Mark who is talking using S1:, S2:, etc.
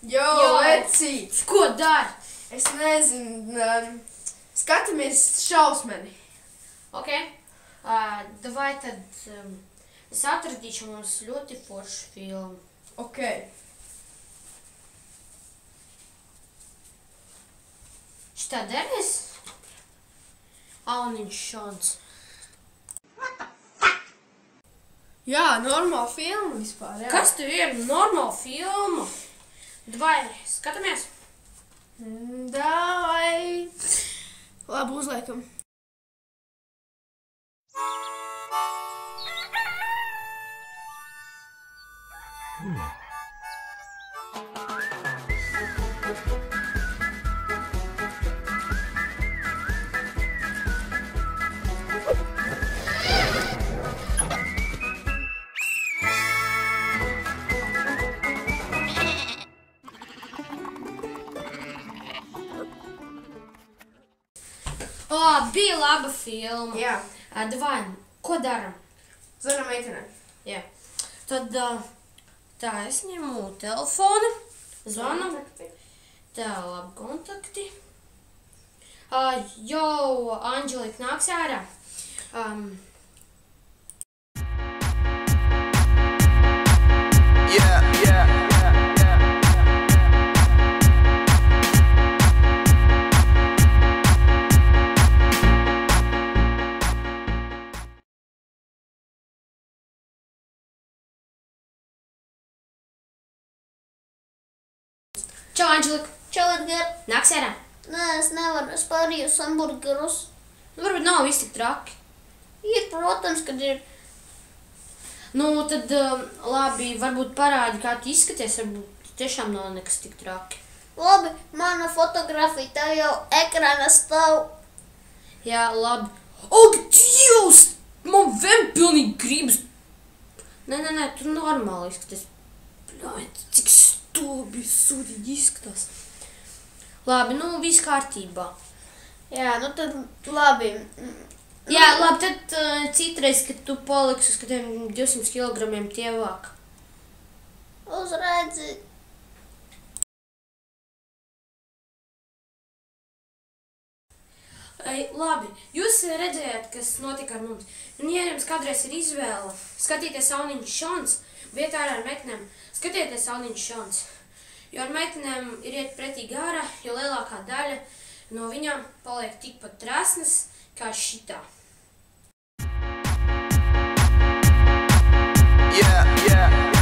S1: Jo, vecīt!
S2: Ko dari?
S1: Es nezinu, skatāmies šausmeni.
S2: Ok. Davai tad es atradīšu mums ļoti foršu filmu.
S1: Ok.
S2: Šitā derēs? Aunins šons.
S1: Jā, normāla filma vispār, jā.
S2: Kas tev ir normāla filma? Davai, skatāmies?
S1: Davai. Labi, uzliekam.
S2: Bija laba filma.
S1: Jā.
S2: Davai, ko daram?
S1: Zvanam meitenei.
S2: Jā. Tad tā es ņemu telefonu, zvanam. Tā, labi kontakti. Jau Anģelika nāks ārā. Čau, Anģelika!
S3: Čau, Edgar!
S2: Nāks ārā?
S3: Nē, es nevaru, es pārījus hamburgerus.
S2: Varbūt nav viss tik traki.
S3: Ir, protams, kad ir.
S2: Tad labi, varbūt parādi, kā tu izskaties, varbūt tiešām nav nekas tik traki.
S3: Labi, mana fotografija tev jau ekrāna stāv.
S2: Jā, labi. Ak, Dievs! Man vien pilnīgi gribas. Nē, tu normāli izskaties. Bļāj, cik stulbi, sūdīgi izskatās. Labi, viss kārtībā.
S3: Jā, tad labi.
S2: Jā, labi, tad citreiz, kad tu paliksi uz kādiem 200 kilogramiem tievāk.
S3: Uzredzi.
S2: Labi, jūs redzējāt, kas notika ar mums. Ja jums kādreiz ir izvēle skatīties aunins šons, vietā ar meitenēm, skatieties aunins šons. Jo ar meitenēm ir iet pretīgi ārā, jo lielākā daļa no viņām paliek tikpat trasnas kā šitā.
S4: Yeah.